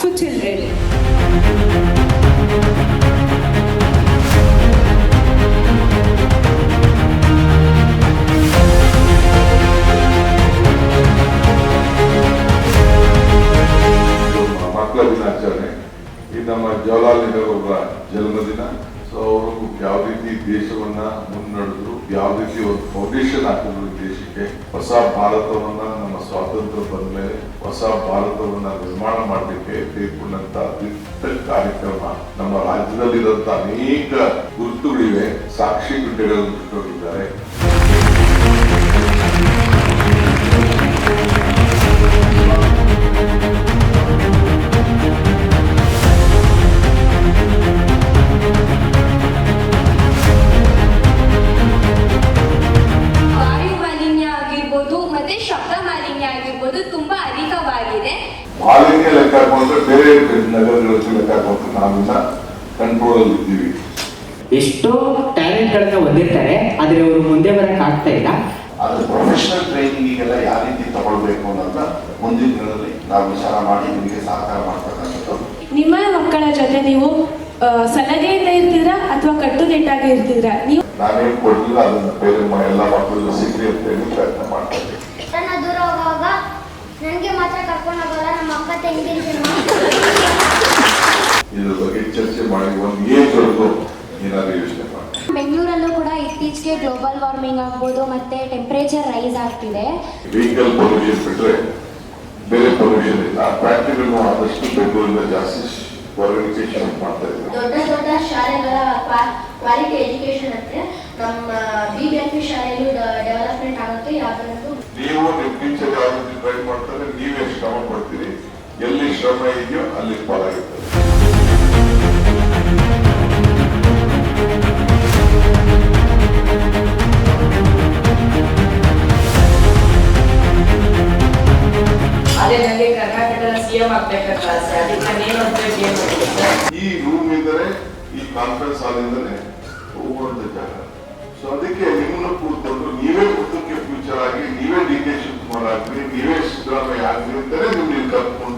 to children. ಮಕ್ಕಳ ದಿನಾಚರಣೆ ಇದು ನಮ್ಮ ಜವಾಹರ್ಲಾಲ್ ನೆಹರು ಅವರ ಜನ್ಮದಿನ. ಸೊ ಅವರು ಯಾವ ರೀತಿ ದೇಶವನ್ನ ಮುನ್ನಡೆದ್ರು, ಯಾವ ರೀತಿ ಒಂದು ಫೌಂಡೇಶನ್ ಹಾಕಿದ್ರು ದೇಶಕ್ಕೆ, ಹೊಸ ಭಾರತವನ್ನ ನಮ್ಮ ಸ್ವಾತಂತ್ರ್ಯ ಬಂದ ಮೇಲೆ ಹೊಸ ಭಾರತವನ್ನ ನಿರ್ಮಾಣ ಮಾಡಲಿಕ್ಕೆ ತೆಗೆದುಕೊಂಡಂತ ದಿಟ್ಟ ಕಾರ್ಯಕ್ರಮ. ನಮ್ಮ ರಾಜ್ಯದಲ್ಲಿರುವಂತ ಅನೇಕ ಗುರುತುಗಳಿವೆ, ಸಾಕ್ಷಿ ಗುಡ್ಡೆಗಳನ್ನು ಇಟ್ಟುಕೊಂಡಿದ್ದಾರೆ. ಮಾಲಿನ್ಯ ಲೆಕ್ಕ ಹಾಕೊಂಡ್ರೆ ಬೇರೆ ನಗರಗಳಲ್ಲಿ ಲೆಕ್ಕ ಹಾಕೊಂಡ್ರೆ ನಾವೆಲ್ಲ ಕಂಟ್ರೋಲ್ ಅಲ್ಲಿ ಇದ್ದೀವಿ. ಎಷ್ಟೋ ಟ್ಯಾಲೆಂಟ್ ಗಳನ್ನ ಹೊಂದಿರ್ತಾರೆ, ಆದ್ರೆ ಅವರು ಮುಂದೆ ಬರಕ್ ಆಗ್ತಾ ಇಲ್ಲ. ಅದು ಪ್ರೊಫೆಷನಲ್ ಟ್ರೈನಿಂಗ್ ಎಲ್ಲ ಯಾವ ರೀತಿ ತಗೊಳ್ಬೇಕು ಅನ್ನೋದನ್ನ ಮುಂದಿನ ದಿನದಲ್ಲಿ ನಾವು ವಿಚಾರ ಮಾಡಿ ನಿಮಗೆ ಸಹಕಾರ ಮಾಡ್ತಕ್ಕಂಥದ್ದು. ನಿಮ್ಮ ಮಕ್ಕಳ ಜೊತೆ ನೀವು ಸಲಹೆಯಿಂದ ಇರ್ತಿದ್ರಾ ಅಥವಾ ಕಟ್ಟುನಿಟ್ಟಾಗಿ ಇರ್ತಿದ್ರಾ? ನೀವು ನಾನೇನು ಕೊಡ್ಲಿಲ್ಲ ಅದನ್ನ ಬೇರೆ ಎಲ್ಲ ಮಕ್ಕಳು ಸಿಗ್ಲಿ ಅಂತ ಹೇಳಿ ಪ್ರಯತ್ನ ಮಾಡ್ತಾ ಇದ್ದೀನಿ. ದೂರ ಹೋಗುವಾಗ ನನಗೆ ಮಾತ್ರ ಕರ್ಕೊಂಡು ಹೋಗಲ್ಲ, ನಮ್ಮ ಅಕ್ಕ ತಂಗಿರ್ತೀನಿ. ಇದ್ರ ಬಗ್ಗೆ ಚರ್ಚೆ ಮಾಡಿ ಒಂದು ಏಜ್ವರೆಗೂ ಏನಾದ್ರು ಯೋಚನೆ ಮಾಡಿ. ಬೆಂಗಳೂರಲ್ಲೂ ಕೂಡ ಇತ್ತೀಚೆಗೆ ಗ್ಲೋಬಲ್ ವಾರ್ಮಿಂಗ್ ಆಗ್ಬೋದು, ಮತ್ತೆ ಟೆಂಪರೇಚರ್ ರೈಸ್ ಆಗ್ತಿದೆ. ವೆಹಿಕಲ್ ಪೊಲ್ಯೂಷನ್ ಬಿಟ್ರೆ ಬೇರೆ ಪೊಲ್ಯೂಷನ್ ಇಲ್ಲ. ಫ್ಯಾಕ್ಟರಿಗಳು ಆದಷ್ಟು ಬೆಂಗಳೂರಿಂದ ಜಾಸ್ತಿ ಆರ್ಗನೈಸೇಷನ್ ಮಾಡ್ತಾ ಇದ್ದಾರೆ. ದೊಡ್ಡ ದೊಡ್ಡ ಶಾಲೆಗಳ ಕ್ವಾಲಿಟಿ ಎಜುಕೇಶನ್ ಅಂದ್ರೆ ನಮ್ಮ BBMP ಶಾಲೆಯಲ್ಲೂ ಡೆವಲಪ್ಮೆಂಟ್ ಆಗುತ್ತೆ. ಯಾವ್ದಾದ್ರು ನೀವು ನಿಮ್ಮ ಟೀಚರ್ ಯಾವ ರೀತಿ ಟ್ರೈ ಮಾಡ್ತಾರೆ, ನೀವೇ ಶ್ರಮ ಪಡ್ತೀರಿ, ಎಲ್ಲಿ ಶ್ರಮ ಇದೆಯೋ ಅಲ್ಲಿ ಫಲ ಇರ್ತದೆ. ಅದೇ ನನಗೆ ಕರ್ನಾಟಕದ CM ಆಗ್ಬೇಕಂತ ಆಸೆ. ಅದಕ್ಕೆ ನಾನೇನು ಈ ರೂಮ್ ಇದ್ದರೆ ಈ ಕಾನ್ಫರೆನ್ಸ್ ಹಾಲ್ ಇಂದಲೇ ಹೋಗುವಂತ ಜಾಗ. ಸೊ ಅದಕ್ಕೆ ನಿಮ್ಮನ್ನು ಕೂತ್ಕೊಂಡು ನೀವೇ ಮುಂದಕ್ಕೆ ಫ್ಯೂಚರ್ ಆಗಿ ನೀವೇ DK ಶಿವಕುಮಾರ್ ಆಗ್ಲಿ, ನೀವೇ ಸಿದ್ದರಾಮಯ್ಯ ಆಗ್ಲಿ ಅಂತಾನೆ ನಿಮ್ಗೆ ಕರ್ಕೊಂಡು